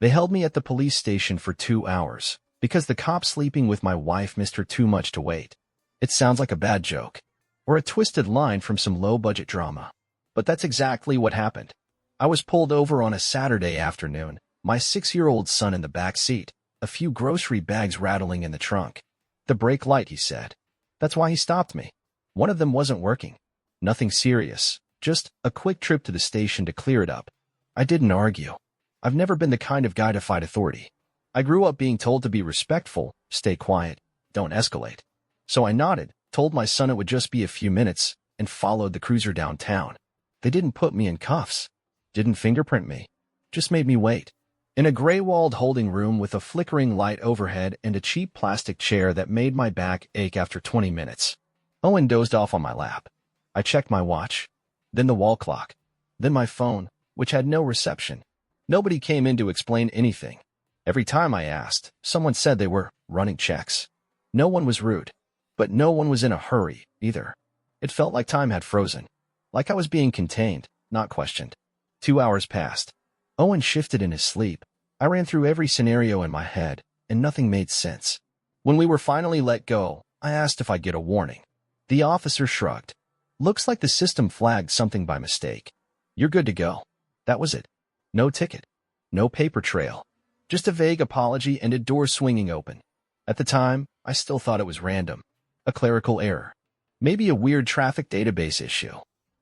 They held me at the police station for 2 hours because the cop sleeping with my wife missed her too much to wait. It sounds like a bad joke or a twisted line from some low-budget drama. But that's exactly what happened. I was pulled over on a Saturday afternoon, my 6-year-old son in the back seat, a few grocery bags rattling in the trunk. The brake light, he said. That's why he stopped me. One of them wasn't working. Nothing serious, just a quick trip to the station to clear it up. I didn't argue. I've never been the kind of guy to fight authority. I grew up being told to be respectful, stay quiet, don't escalate. So I nodded, told my son it would just be a few minutes, and followed the cruiser downtown. They didn't put me in cuffs, didn't fingerprint me, just made me wait. In a gray-walled holding room with a flickering light overhead and a cheap plastic chair that made my back ache after 20 minutes. Owen dozed off on my lap. I checked my watch, then the wall clock, then my phone, which had no reception. Nobody came in to explain anything. Every time I asked, someone said they were running checks. No one was rude, but no one was in a hurry, either. It felt like time had frozen, like I was being contained, not questioned. 2 hours passed. Owen shifted in his sleep. I ran through every scenario in my head, and nothing made sense. When we were finally let go, I asked if I'd get a warning. The officer shrugged. Looks like the system flagged something by mistake. You're good to go. That was it. No ticket. No paper trail. Just a vague apology and a door swinging open. At the time, I still thought it was random. A clerical error. Maybe a weird traffic database issue.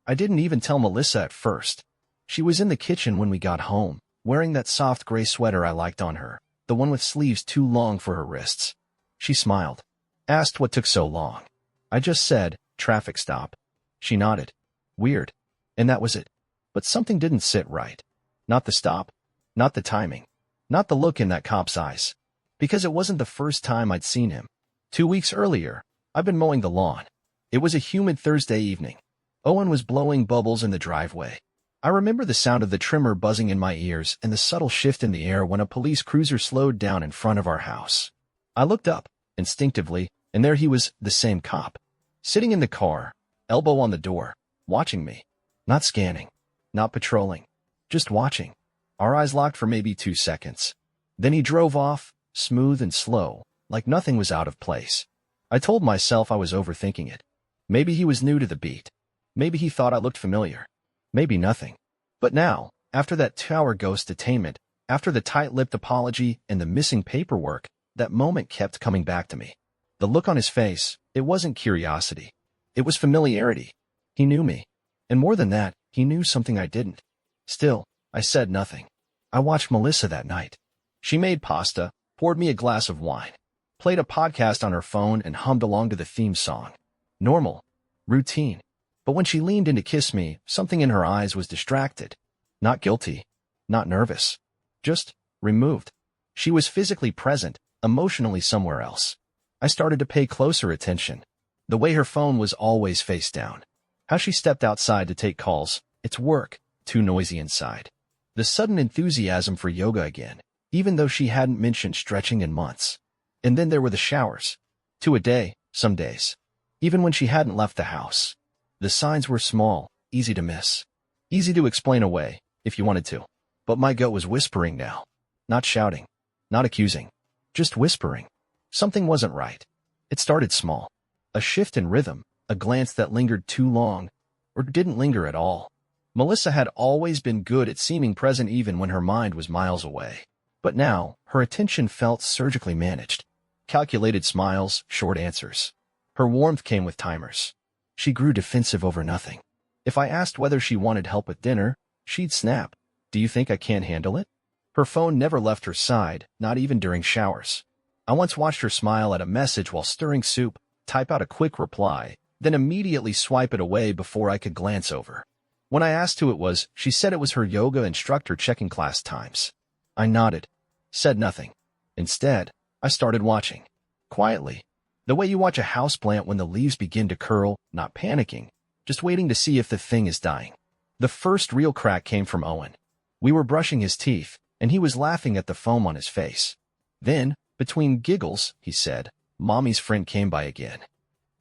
I didn't even tell Melissa at first. She was in the kitchen when we got home, wearing that soft gray sweater I liked on her, the one with sleeves too long for her wrists. She smiled. Asked what took so long. I just said, traffic stop. She nodded. Weird. And that was it. But something didn't sit right. Not the stop. Not the timing. Not the look in that cop's eyes. Because it wasn't the first time I'd seen him. 2 weeks earlier, I'd been mowing the lawn. It was a humid Thursday evening. Owen was blowing bubbles in the driveway. I remember the sound of the trimmer buzzing in my ears and the subtle shift in the air when a police cruiser slowed down in front of our house. I looked up, instinctively, and there he was, the same cop. Sitting in the car, elbow on the door, watching me. Not scanning. Not patrolling. Just watching. Our eyes locked for maybe 2 seconds. Then he drove off, smooth and slow, like nothing was out of place. I told myself I was overthinking it. Maybe he was new to the beat. Maybe he thought I looked familiar. Maybe nothing. But now, after that 2-hour ghost detainment, after the tight-lipped apology and the missing paperwork, that moment kept coming back to me. The look on his face, it wasn't curiosity. It was familiarity. He knew me. And more than that, he knew something I didn't. Still, I said nothing. I watched Melissa that night. She made pasta, poured me a glass of wine, played a podcast on her phone and hummed along to the theme song. Normal. Routine. But when she leaned in to kiss me, something in her eyes was distracted. Not guilty. Not nervous. Just removed. She was physically present, emotionally somewhere else. I started to pay closer attention. The way her phone was always face down. How she stepped outside to take calls. It's work. Too noisy inside. The sudden enthusiasm for yoga again, even though she hadn't mentioned stretching in months. And then there were the showers. 2 a day, some days. Even when she hadn't left the house. The signs were small, easy to miss. Easy to explain away, if you wanted to. But my gut was whispering now. Not shouting. Not accusing. Just whispering. Something wasn't right. It started small. A shift in rhythm, a glance that lingered too long, or didn't linger at all. Melissa had always been good at seeming present even when her mind was miles away. But now, her attention felt surgically managed. Calculated smiles, short answers. Her warmth came with timers. She grew defensive over nothing. If I asked whether she wanted help with dinner, she'd snap. Do you think I can't handle it? Her phone never left her side, not even during showers. I once watched her smile at a message while stirring soup, type out a quick reply, then immediately swipe it away before I could glance over. When I asked who it was, she said it was her yoga instructor checking class times. I nodded, said nothing. Instead, I started watching. Quietly. The way you watch a houseplant when the leaves begin to curl, not panicking, just waiting to see if the thing is dying. The first real crack came from Owen. We were brushing his teeth, and he was laughing at the foam on his face. Then, between giggles, he said, Mommy's friend came by again.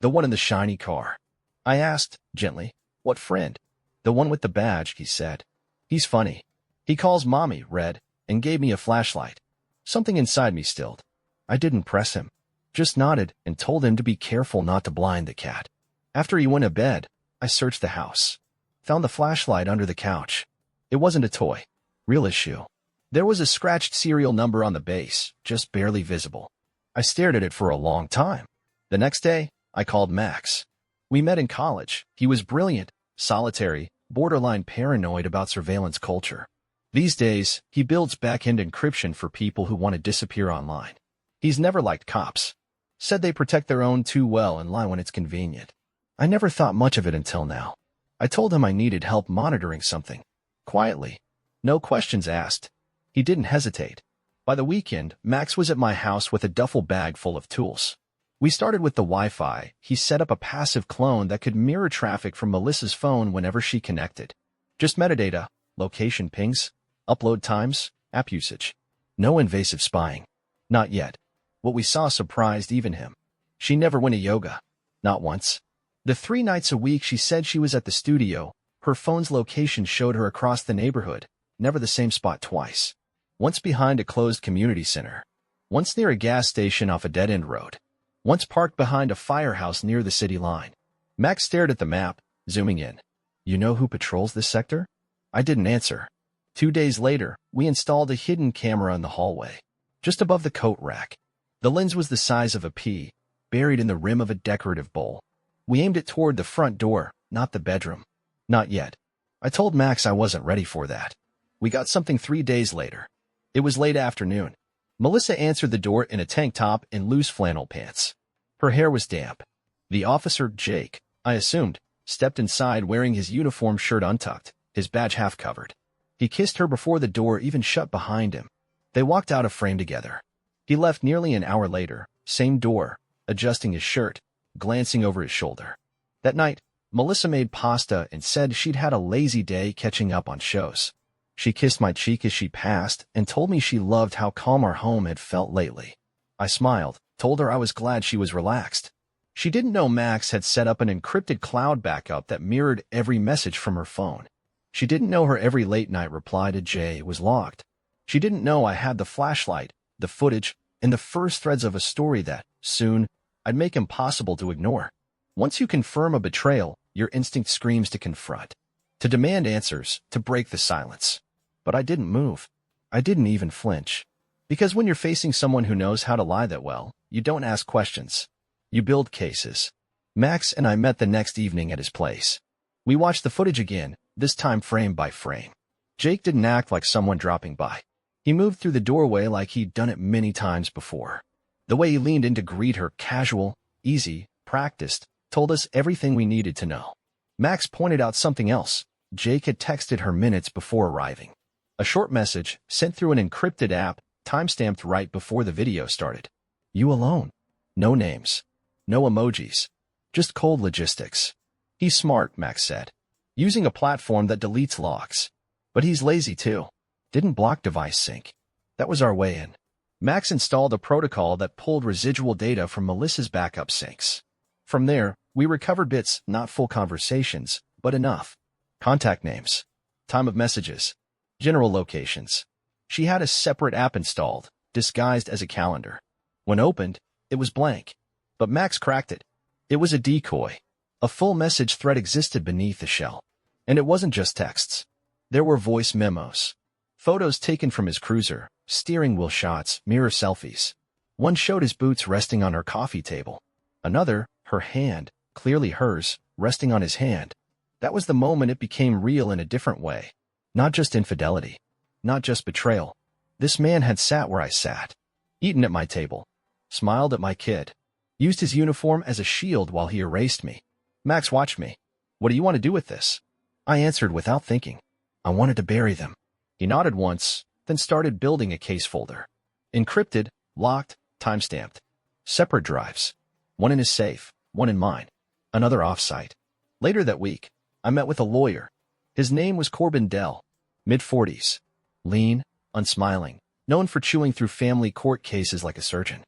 The one in the shiny car. I asked, gently, what friend? The one with the badge, he said. He's funny. He calls Mommy, Red, and gave me a flashlight. Something inside me stilled. I didn't press him, just nodded and told him to be careful not to blind the cat. After he went to bed, I searched the house. Found the flashlight under the couch. It wasn't a toy. Real issue. There was a scratched serial number on the base, just barely visible. I stared at it for a long time. The next day, I called Max. We met in college. He was brilliant, solitary, borderline paranoid about surveillance culture. These days, he builds back-end encryption for people who want to disappear online. He's never liked cops. Said they protect their own too well and lie when it's convenient. I never thought much of it until now. I told him I needed help monitoring something. Quietly. No questions asked. He didn't hesitate. By the weekend, Max was at my house with a duffel bag full of tools. We started with the Wi-Fi. He set up a passive clone that could mirror traffic from Melissa's phone whenever she connected. Just metadata, location pings, upload times, app usage. No invasive spying. Not yet. What we saw surprised even him. She never went to yoga. Not once. The 3 nights a week she said she was at the studio, her phone's location showed her across the neighborhood, never the same spot twice. Once behind a closed community center. Once near a gas station off a dead-end road. Once parked behind a firehouse near the city line. Max stared at the map, zooming in. You know who patrols this sector? I didn't answer. 2 days later, we installed a hidden camera in the hallway, just above the coat rack. The lens was the size of a pea, buried in the rim of a decorative bowl. We aimed it toward the front door, not the bedroom. Not yet. I told Max I wasn't ready for that. We got something 3 days later. It was late afternoon. Melissa answered the door in a tank top and loose flannel pants. Her hair was damp. The officer, Jake, I assumed, stepped inside wearing his uniform shirt untucked, his badge half covered. He kissed her before the door even shut behind him. They walked out of frame together. He left nearly an hour later, same door, adjusting his shirt, glancing over his shoulder. That night, Melissa made pasta and said she'd had a lazy day catching up on shows. She kissed my cheek as she passed and told me she loved how calm our home had felt lately. I smiled, told her I was glad she was relaxed. She didn't know Max had set up an encrypted cloud backup that mirrored every message from her phone. She didn't know her every late-night reply to Jay was logged. She didn't know I had the flashlight, the footage, and the first threads of a story that, soon, I'd make impossible to ignore. Once you confirm a betrayal, your instinct screams to confront, to demand answers, to break the silence. But I didn't move. I didn't even flinch. Because when you're facing someone who knows how to lie that well, you don't ask questions. You build cases. Max and I met the next evening at his place. We watched the footage again, this time frame by frame. Jake didn't act like someone dropping by. He moved through the doorway like he'd done it many times before. The way he leaned in to greet her, casual, easy, practiced, told us everything we needed to know. Max pointed out something else. Jake had texted her minutes before arriving. A short message, sent through an encrypted app, timestamped right before the video started. You alone. No names. No emojis. Just cold logistics. He's smart, Max said. Using a platform that deletes logs. But he's lazy too. Didn't block device sync. That was our way in. Max installed a protocol that pulled residual data from Melissa's backup syncs. From there, we recovered bits, not full conversations, but enough. Contact names. Time of messages. General locations. She had a separate app installed, disguised as a calendar. When opened, it was blank. But Max cracked it. It was a decoy. A full message thread existed beneath the shell. And it wasn't just texts. There were voice memos. Photos taken from his cruiser, steering wheel shots, mirror selfies. One showed his boots resting on her coffee table. Another, her hand, clearly hers, resting on his hand. That was the moment it became real in a different way. Not just infidelity. Not just betrayal. This man had sat where I sat. Eaten at my table. Smiled at my kid. Used his uniform as a shield while he erased me. Max watched me. What do you want to do with this? I answered without thinking. I wanted to bury them. He nodded once, then started building a case folder. Encrypted, locked, timestamped. Separate drives. One in his safe, one in mine. Another off-site. Later that week, I met with a lawyer. His name was Corbin Dell. Mid-40s. Lean, unsmiling, known for chewing through family court cases like a surgeon.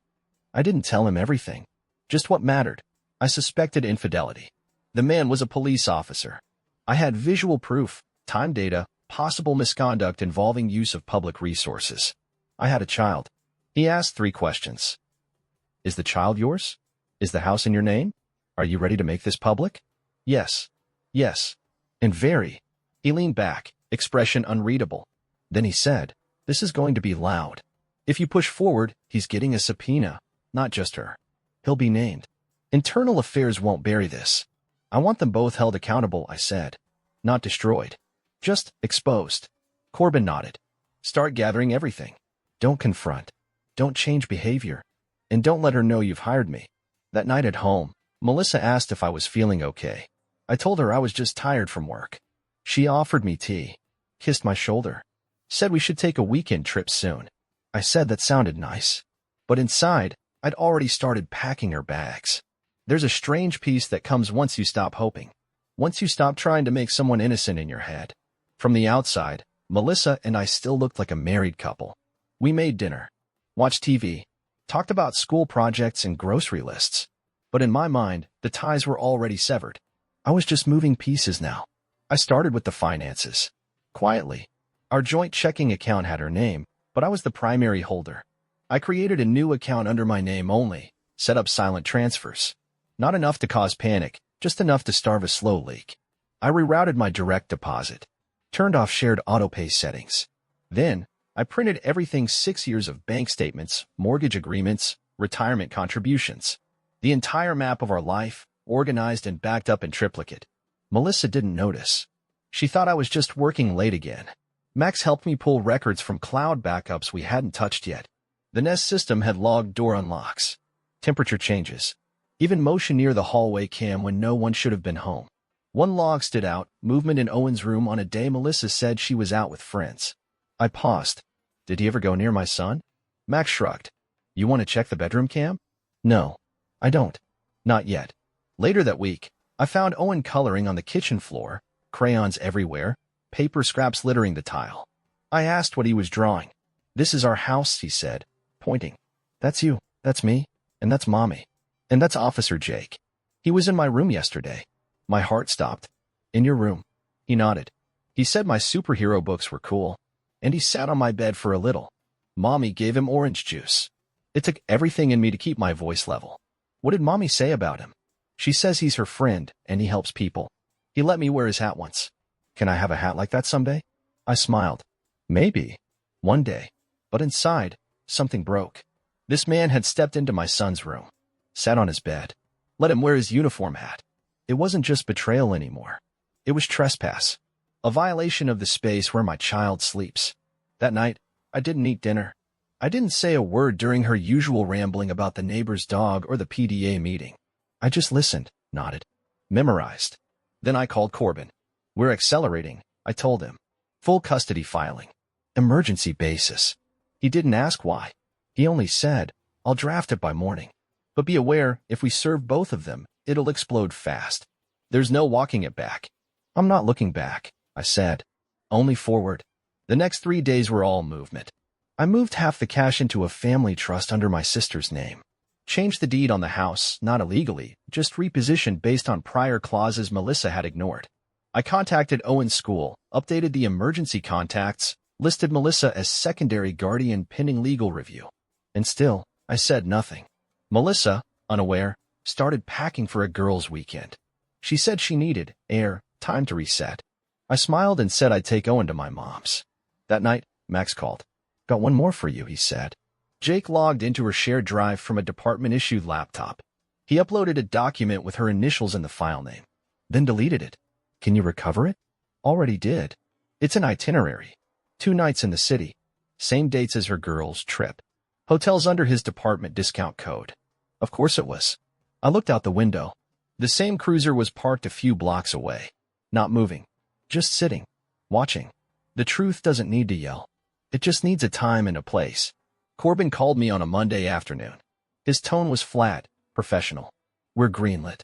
I didn't tell him everything. Just what mattered. I suspected infidelity. The man was a police officer. I had visual proof, time data, possible misconduct involving use of public resources. I had a child. He asked 3 questions. Is the child yours? Is the house in your name? Are you ready to make this public? Yes. Yes. And very. He leaned back, expression unreadable. Then he said, this is going to be loud. If you push forward, he's getting a subpoena, not just her. He'll be named. Internal affairs won't bury this. I want them both held accountable, I said. Not destroyed. Just exposed. Corbin nodded. Start gathering everything. Don't confront. Don't change behavior. And don't let her know you've hired me. That night at home, Melissa asked if I was feeling okay. I told her I was just tired from work. She offered me tea, kissed my shoulder, said we should take a weekend trip soon. I said that sounded nice. But inside, I'd already started packing her bags. There's a strange peace that comes once you stop hoping. Once you stop trying to make someone innocent in your head. From the outside, Melissa and I still looked like a married couple. We made dinner, watched TV, talked about school projects and grocery lists. But in my mind, the ties were already severed. I was just moving pieces now. I started with the finances. Quietly. Our joint checking account had her name, but I was the primary holder. I created a new account under my name only, set up silent transfers. Not enough to cause panic, just enough to starve a slow leak. I rerouted my direct deposit, turned off shared autopay settings. Then, I printed everything 6 years of bank statements, mortgage agreements, retirement contributions. The entire map of our life, organized and backed up in triplicate. Melissa didn't notice. She thought I was just working late again. Max helped me pull records from cloud backups we hadn't touched yet. The Nest system had logged door unlocks, temperature changes, even motion near the hallway cam when no one should have been home. One log stood out, movement in Owen's room on a day Melissa said she was out with friends. I paused. Did he ever go near my son? Max shrugged. You want to check the bedroom cam? No, I don't. Not yet. Later that week, I found Owen coloring on the kitchen floor, crayons everywhere, paper scraps littering the tile. I asked what he was drawing. This is our house, he said, pointing. That's you, that's me, and that's Mommy. And that's Officer Jake. He was in my room yesterday. My heart stopped. In your room. He nodded. He said my superhero books were cool. And he sat on my bed for a little. Mommy gave him orange juice. It took everything in me to keep my voice level. What did Mommy say about him? She says he's her friend, and he helps people. He let me wear his hat once. Can I have a hat like that someday? I smiled. Maybe. One day. But inside, something broke. This man had stepped into my son's room, sat on his bed, let him wear his uniform hat. It wasn't just betrayal anymore. It was trespass. A violation of the space where my child sleeps. That night, I didn't eat dinner. I didn't say a word during her usual rambling about the neighbor's dog or the PDA meeting. I just listened, nodded, memorized. Then I called Corbin. We're accelerating, I told him. Full custody filing. Emergency basis. He didn't ask why. He only said, I'll draft it by morning. But be aware, if we serve both of them, it'll explode fast. There's no walking it back. I'm not looking back, I said. Only forward. The next 3 days were all movement. I moved half the cash into a family trust under my sister's name. Changed the deed on the house, not illegally, just repositioned based on prior clauses Melissa had ignored. I contacted Owen's school, updated the emergency contacts, listed Melissa as secondary guardian pending legal review. And still, I said nothing. Melissa, unaware, started packing for a girls' weekend. She said she needed time to reset. I smiled and said I'd take Owen to my mom's. That night, Max called. Got one more for you, he said. Jake logged into her shared drive from a department-issued laptop. He uploaded a document with her initials in the file name, then deleted it. Can you recover it? Already did. It's an itinerary. 2 nights in the city. Same dates as her girls' trip. Hotels under his department discount code. Of course it was. I looked out the window. The same cruiser was parked a few blocks away. Not moving. Just sitting. Watching. The truth doesn't need to yell. It just needs a time and a place. Corbin called me on a Monday afternoon. His tone was flat, professional. We're greenlit.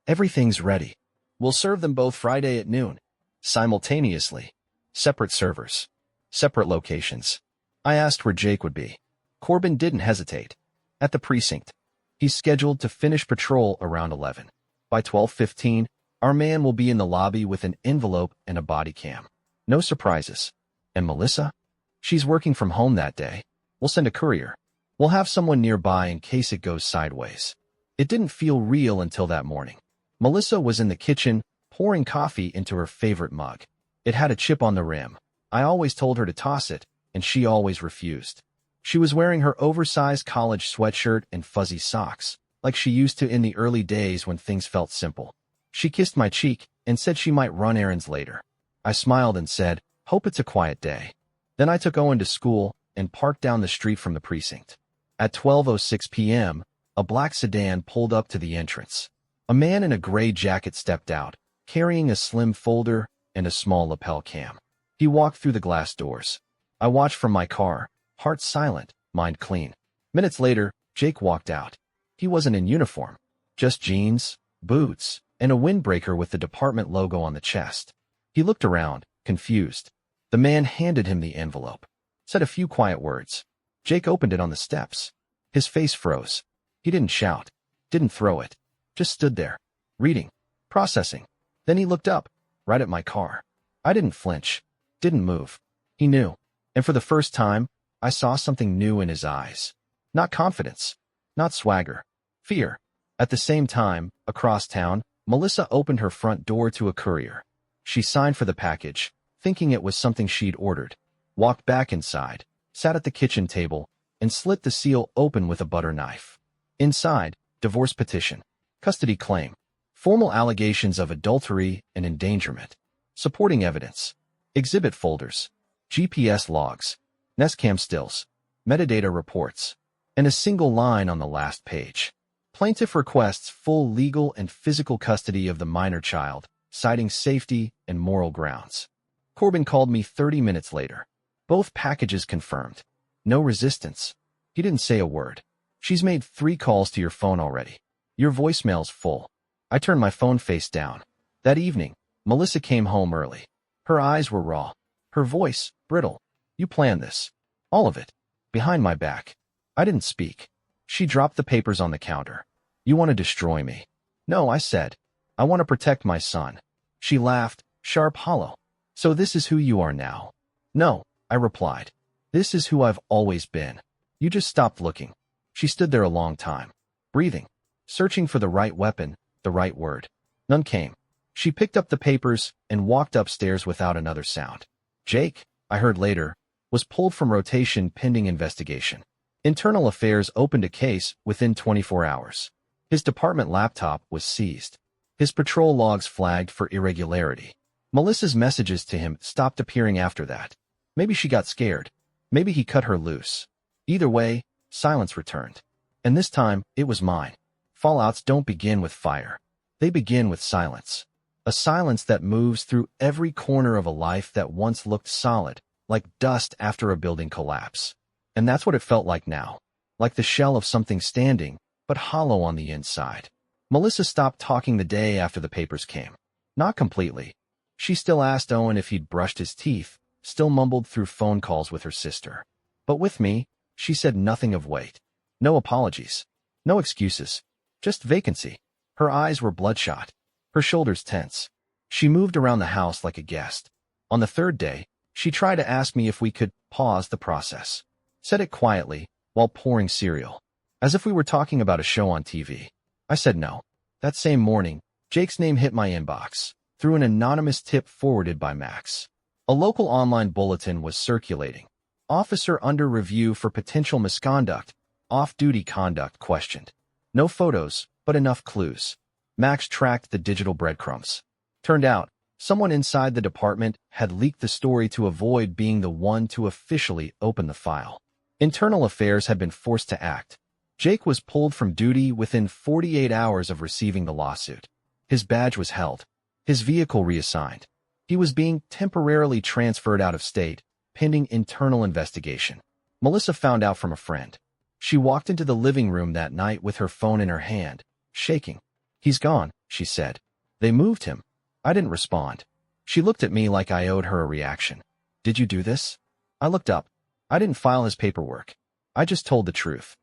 Everything's ready. We'll serve them both Friday at noon. Simultaneously. Separate servers. Separate locations. I asked where Jake would be. Corbin didn't hesitate. At the precinct. He's scheduled to finish patrol around 11. By 12:15, our man will be in the lobby with an envelope and a body cam. No surprises. And Melissa? She's working from home that day. We'll send a courier. We'll have someone nearby in case it goes sideways. It didn't feel real until that morning. Melissa was in the kitchen, pouring coffee into her favorite mug. It had a chip on the rim. I always told her to toss it, and she always refused. She was wearing her oversized college sweatshirt and fuzzy socks, like she used to in the early days when things felt simple. She kissed my cheek and said she might run errands later. I smiled and said, "Hope it's a quiet day." Then I took Owen to school and parked down the street from the precinct. At 12:06 p.m., a black sedan pulled up to the entrance. A man in a gray jacket stepped out, carrying a slim folder and a small lapel cam. He walked through the glass doors. I watched from my car, heart silent, mind clean. Minutes later, Jake walked out. He wasn't in uniform, just jeans, boots, and a windbreaker with the department logo on the chest. He looked around, confused. The man handed him the envelope, said a few quiet words. Jake opened it on the steps. His face froze. He didn't shout, didn't throw it, just stood there, reading, processing. Then he looked up, right at my car. I didn't flinch, didn't move. He knew. And for the first time, I saw something new in his eyes. Not confidence, not swagger, fear. At the same time, across town, Melissa opened her front door to a courier. She signed for the package, thinking it was something she'd ordered, walked back inside, sat at the kitchen table, and slit the seal open with a butter knife. Inside, divorce petition, custody claim, formal allegations of adultery and endangerment, supporting evidence, exhibit folders, GPS logs, Nest cam stills, metadata reports, and a single line on the last page. Plaintiff requests full legal and physical custody of the minor child, citing safety and moral grounds. Corbin called me 30 minutes later. Both packages confirmed. No resistance. He didn't say a word. "She's made 3 calls to your phone already. Your voicemail's full." I turned my phone face down. That evening, Melissa came home early. Her eyes were raw. Her voice, brittle. "You planned this. All of it. Behind my back." I didn't speak. She dropped the papers on the counter. "You want to destroy me?" "No," I said. "I want to protect my son." She laughed, sharp, hollow. "So this is who you are now?" "No," I replied. "This is who I've always been. You just stopped looking." She stood there a long time, breathing, searching for the right weapon, the right word. None came. She picked up the papers and walked upstairs without another sound. Jake, I heard later, was pulled from rotation pending investigation. Internal Affairs opened a case within 24 hours. His department laptop was seized. His patrol logs flagged for irregularity. Melissa's messages to him stopped appearing after that. Maybe she got scared. Maybe he cut her loose. Either way, silence returned. And this time, it was mine. Fallouts don't begin with fire. They begin with silence. A silence that moves through every corner of a life that once looked solid, like dust after a building collapse. And that's what it felt like now. Like the shell of something standing, but hollow on the inside. Melissa stopped talking the day after the papers came. Not completely. She still asked Owen if he'd brushed his teeth, still mumbled through phone calls with her sister. But with me, she said nothing of weight. No apologies. No excuses. Just vacancy. Her eyes were bloodshot. Her shoulders tense. She moved around the house like a guest. On the third day, she tried to ask me if we could pause the process. Said it quietly, while pouring cereal. As if we were talking about a show on TV. I said no. That same morning, Jake's name hit my inbox, through an anonymous tip forwarded by Max. A local online bulletin was circulating. Officer under review for potential misconduct, off-duty conduct questioned. No photos, but enough clues. Max tracked the digital breadcrumbs. Turned out, someone inside the department had leaked the story to avoid being the one to officially open the file. Internal Affairs had been forced to act. Jake was pulled from duty within 48 hours of receiving the lawsuit. His badge was held. His vehicle reassigned. He was being temporarily transferred out of state, pending internal investigation. Melissa found out from a friend. She walked into the living room that night with her phone in her hand, shaking. "He's gone," she said. "They moved him." I didn't respond. She looked at me like I owed her a reaction. "Did you do this?" I looked up. I didn't file his paperwork. I just told the truth.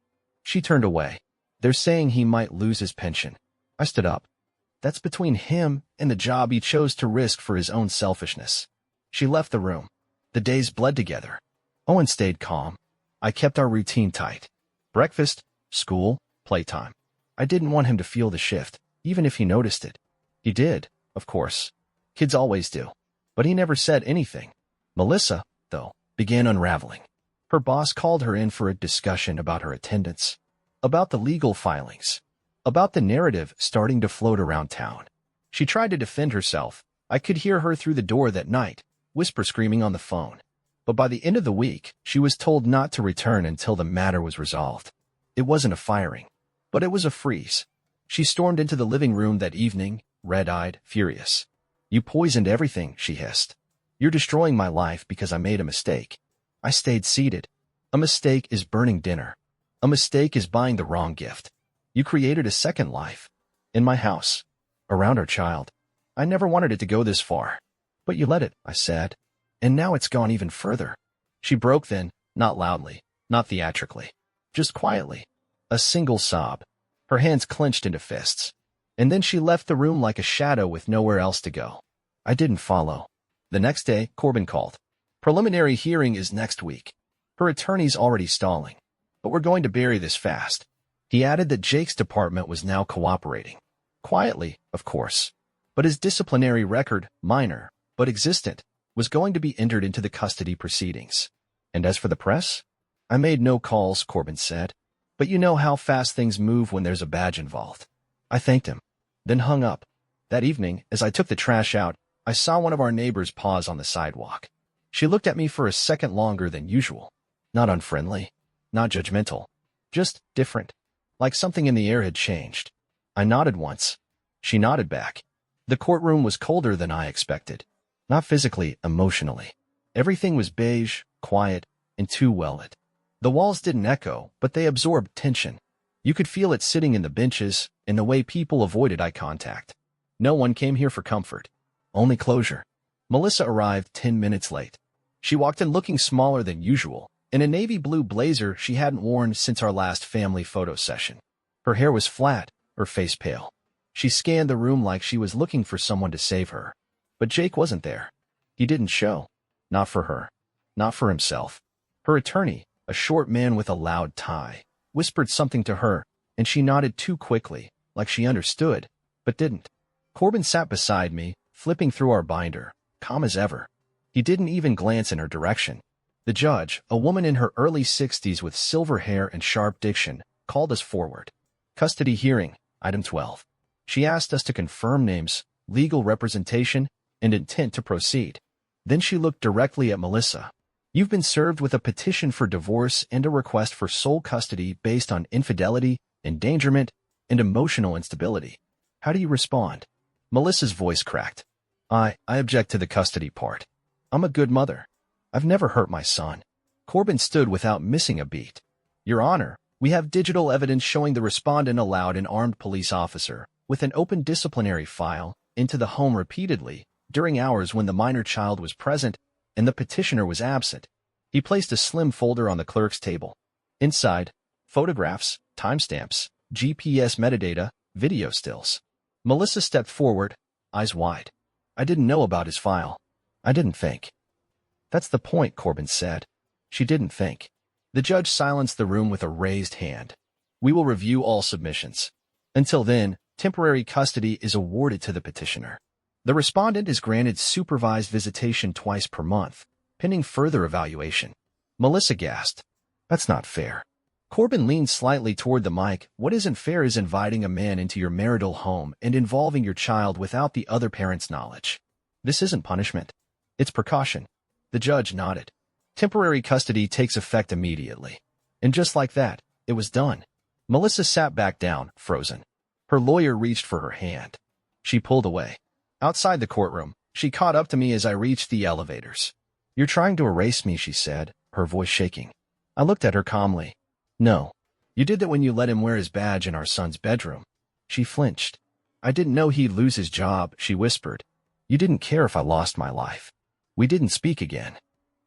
She turned away. "They're saying he might lose his pension." I stood up. "That's between him and the job he chose to risk for his own selfishness." She left the room. The days bled together. Owen stayed calm. I kept our routine tight. Breakfast, school, playtime. I didn't want him to feel the shift, even if he noticed it. He did, of course. Kids always do. But he never said anything. Melissa, though, began unraveling. Her boss called her in for a discussion about her attendance, about the legal filings, about the narrative starting to float around town. She tried to defend herself. I could hear her through the door that night, whisper screaming on the phone. But by the end of the week, she was told not to return until the matter was resolved. It wasn't a firing, but it was a freeze. She stormed into the living room that evening, red-eyed, furious. "You poisoned everything," she hissed. "You're destroying my life because I made a mistake." I stayed seated. A mistake is burning dinner. A mistake is buying the wrong gift. You created a second life. In my house. Around our child. I never wanted it to go this far. But you let it, I said. And now it's gone even further. She broke then, not loudly, not theatrically. Just quietly. A single sob. Her hands clenched into fists. And then she left the room like a shadow with nowhere else to go. I didn't follow. The next day, Corbin called. "Preliminary hearing is next week. Her attorney's already stalling. But we're going to bury this fast." He added that Jake's department was now cooperating. Quietly, of course. But his disciplinary record, minor, but existent, was going to be entered into the custody proceedings. And as for the press? "I made no calls," Corbin said. "But you know how fast things move when there's a badge involved." I thanked him, then hung up. That evening, as I took the trash out, I saw one of our neighbors pause on the sidewalk. She looked at me for a second longer than usual. Not unfriendly, not judgmental, just different, like something in the air had changed. I nodded once. She nodded back. The courtroom was colder than I expected. Not physically, emotionally. Everything was beige, quiet, and too well lit. The walls didn't echo, but they absorbed tension. You could feel it sitting in the benches, in the way people avoided eye contact. No one came here for comfort. Only closure. Melissa arrived 10 minutes late. She walked in looking smaller than usual, in a navy blue blazer she hadn't worn since our last family photo session. Her hair was flat, her face pale. She scanned the room like she was looking for someone to save her. But Jake wasn't there. He didn't show. Not for her. Not for himself. Her attorney, a short man with a loud tie, whispered something to her, and she nodded too quickly, like she understood, but didn't. Corbin sat beside me, flipping through our binder, calm as ever. He didn't even glance in her direction. The judge, a woman in her early 60s with silver hair and sharp diction, called us forward. Custody hearing, item 12. She asked us to confirm names, legal representation, and intent to proceed. Then she looked directly at Melissa. "You've been served with a petition for divorce and a request for sole custody based on infidelity, endangerment, and emotional instability. How do you respond?" Melissa's voice cracked. I object to the custody part. I'm a good mother. I've never hurt my son." Corbin stood without missing a beat. "Your Honor, we have digital evidence showing the respondent allowed an armed police officer, with an open disciplinary file, into the home repeatedly, during hours when the minor child was present and the petitioner was absent." He placed a slim folder on the clerk's table. Inside, photographs, timestamps, GPS metadata, video stills. Melissa stepped forward, eyes wide. "I didn't know about his file. I didn't think." "That's the point," Corbin said. She didn't think. The judge silenced the room with a raised hand. "We will review all submissions. Until then, temporary custody is awarded to the petitioner. The respondent is granted supervised visitation twice per month, pending further evaluation." Melissa gasped. "That's not fair." Corbin leaned slightly toward the mic. "What isn't fair is inviting a man into your marital home and involving your child without the other parent's knowledge. This isn't punishment. It's precaution." The judge nodded. "Temporary custody takes effect immediately." And just like that, it was done. Melissa sat back down, frozen. Her lawyer reached for her hand. She pulled away. Outside the courtroom, she caught up to me as I reached the elevators. "You're trying to erase me," she said, her voice shaking. I looked at her calmly. "No. You did that when you let him wear his badge in our son's bedroom." She flinched. "I didn't know he'd lose his job," she whispered. "You didn't care if I lost my life." We didn't speak again.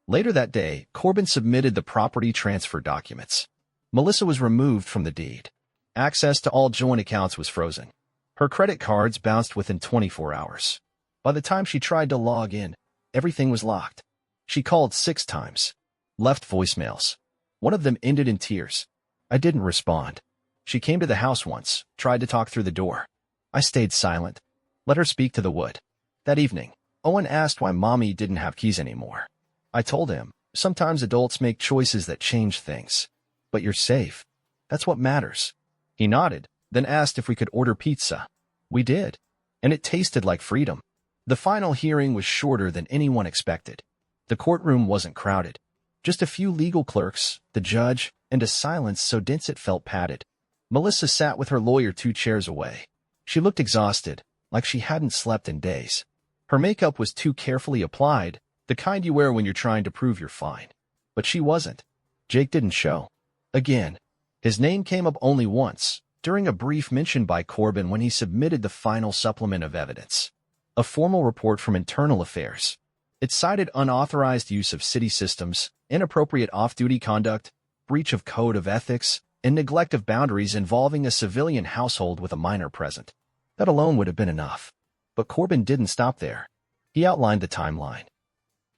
Later that day, Corbin submitted the property transfer documents. Melissa was removed from the deed. Access to all joint accounts was frozen. Her credit cards bounced within 24 hours. By the time she tried to log in, Everything was locked. She called 6 times. Left voicemails. One of them ended in tears. I didn't respond. She came to the house once, tried to talk through the door. I stayed silent. Let her speak to the wood. That evening, Owen asked why Mommy didn't have keys anymore. I told him, sometimes adults make choices that change things. But you're safe. That's what matters. He nodded, then asked if we could order pizza. We did. And it tasted like freedom. The final hearing was shorter than anyone expected. The courtroom wasn't crowded. Just a few legal clerks, the judge, and a silence so dense it felt padded. Melissa sat with her lawyer 2 chairs away. She looked exhausted, like she hadn't slept in days. Her makeup was too carefully applied, the kind you wear when you're trying to prove you're fine. But she wasn't. Jake didn't show. Again. His name came up only once, during a brief mention by Corbin when he submitted the final supplement of evidence. A formal report from Internal Affairs. It cited unauthorized use of city systems, inappropriate off-duty conduct, breach of code of ethics, and neglect of boundaries involving a civilian household with a minor present. That alone would have been enough. But Corbin didn't stop there. He outlined the timeline.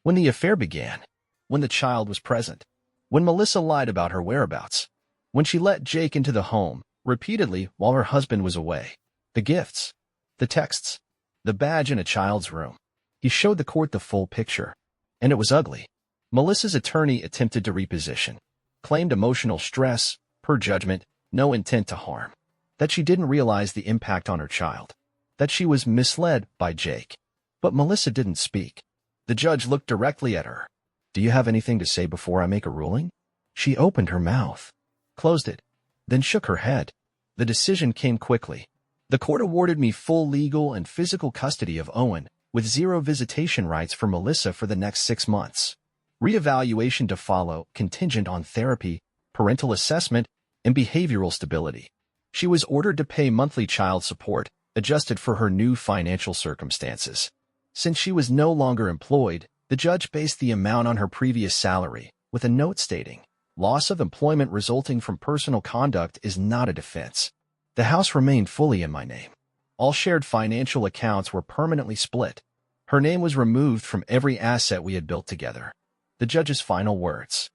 When the affair began, when the child was present, when Melissa lied about her whereabouts, when she let Jake into the home, repeatedly while her husband was away, the gifts, the texts, the badge in a child's room. He showed the court the full picture. And it was ugly. Melissa's attorney attempted to reposition, claimed emotional stress, per judgment, no intent to harm, that she didn't realize the impact on her child, that she was misled by Jake. But Melissa didn't speak. The judge looked directly at her. Do you have anything to say before I make a ruling? She opened her mouth, closed it, then shook her head. The decision came quickly. The court awarded me full legal and physical custody of Owen, with 0 visitation rights for Melissa for the next 6 months. Reevaluation to follow, contingent on therapy, parental assessment, and behavioral stability. She was ordered to pay monthly child support, adjusted for her new financial circumstances. Since she was no longer employed, the judge based the amount on her previous salary, with a note stating, loss of employment resulting from personal conduct is not a defense. The house remained fully in my name. All shared financial accounts were permanently split. Her name was removed from every asset we had built together. The judge's final words.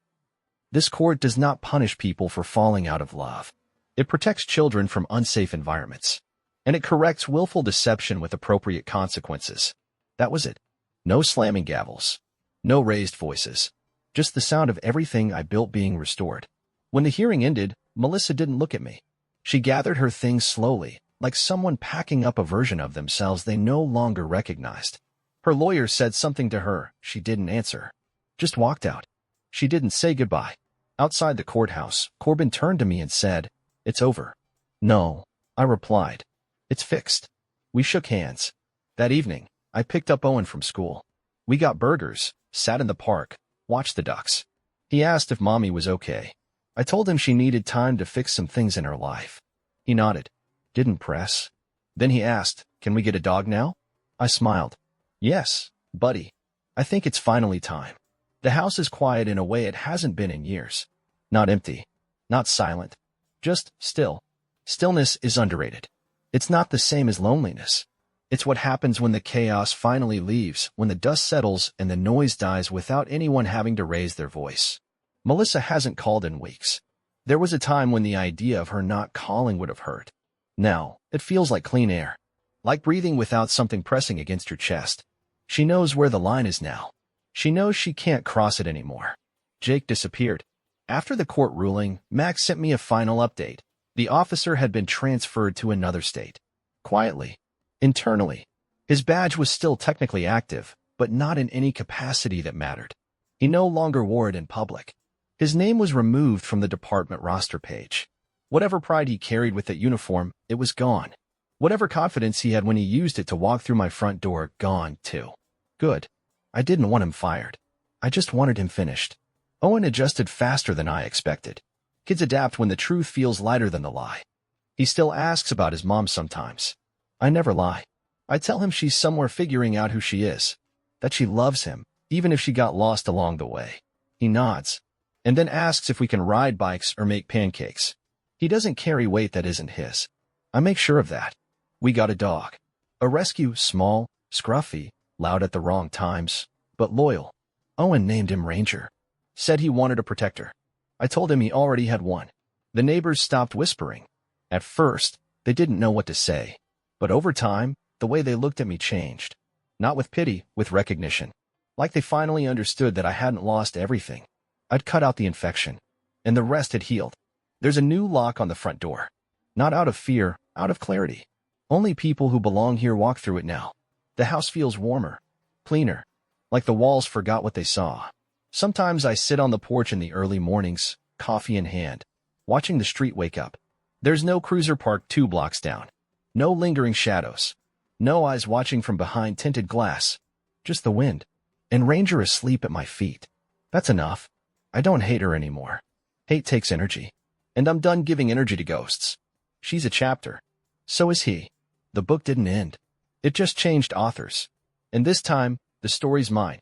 This court does not punish people for falling out of love. It protects children from unsafe environments. And it corrects willful deception with appropriate consequences. That was it. No slamming gavels. No raised voices. Just the sound of everything I built being restored. When the hearing ended, Melissa didn't look at me. She gathered her things slowly, like someone packing up a version of themselves they no longer recognized. Her lawyer said something to her. She didn't answer. Just walked out. She didn't say goodbye. Outside the courthouse, Corbin turned to me and said, "It's over." "No," I replied. "It's fixed." We shook hands. That evening, I picked up Owen from school. We got burgers, sat in the park, watched the ducks. He asked if Mommy was okay. I told him she needed time to fix some things in her life. He nodded. Didn't press. Then he asked, "Can we get a dog now?" I smiled. "Yes, buddy. I think it's finally time." The house is quiet in a way it hasn't been in years. Not empty. Not silent. Just still. Stillness is underrated. It's not the same as loneliness. It's what happens when the chaos finally leaves, when the dust settles and the noise dies without anyone having to raise their voice. Melissa hasn't called in weeks. There was a time when the idea of her not calling would have hurt. Now, it feels like clean air. Like breathing without something pressing against your chest. She knows where the line is now. She knows she can't cross it anymore. Jake disappeared. After the court ruling, Max sent me a final update. The officer had been transferred to another state. Quietly. Internally. His badge was still technically active, but not in any capacity that mattered. He no longer wore it in public. His name was removed from the department roster page. Whatever pride he carried with that uniform, it was gone. Whatever confidence he had when he used it to walk through my front door, gone too. Good. I didn't want him fired. I just wanted him finished. Owen adjusted faster than I expected. Kids adapt when the truth feels lighter than the lie. He still asks about his mom sometimes. I never lie. I tell him she's somewhere figuring out who she is, that she loves him, even if she got lost along the way. He nods, and then asks if we can ride bikes or make pancakes. He doesn't carry weight that isn't his. I make sure of that. We got a dog. A rescue, small, scruffy, loud at the wrong times, but loyal. Owen named him Ranger. Said he wanted a protector. I told him he already had one. The neighbors stopped whispering. At first, they didn't know what to say. But over time, the way they looked at me changed. Not with pity, with recognition. Like they finally understood that I hadn't lost everything. I'd cut out the infection, and the rest had healed. There's a new lock on the front door. Not out of fear, out of clarity. Only people who belong here walk through it now. The house feels warmer, cleaner, like the walls forgot what they saw. Sometimes I sit on the porch in the early mornings, coffee in hand, watching the street wake up. There's no cruiser parked 2 blocks down. No lingering shadows. No eyes watching from behind tinted glass. Just the wind. And Ranger asleep at my feet. That's enough. I don't hate her anymore. Hate takes energy. And I'm done giving energy to ghosts. She's a chapter. So is he. The book didn't end. It just changed authors. And this time, the story's mine.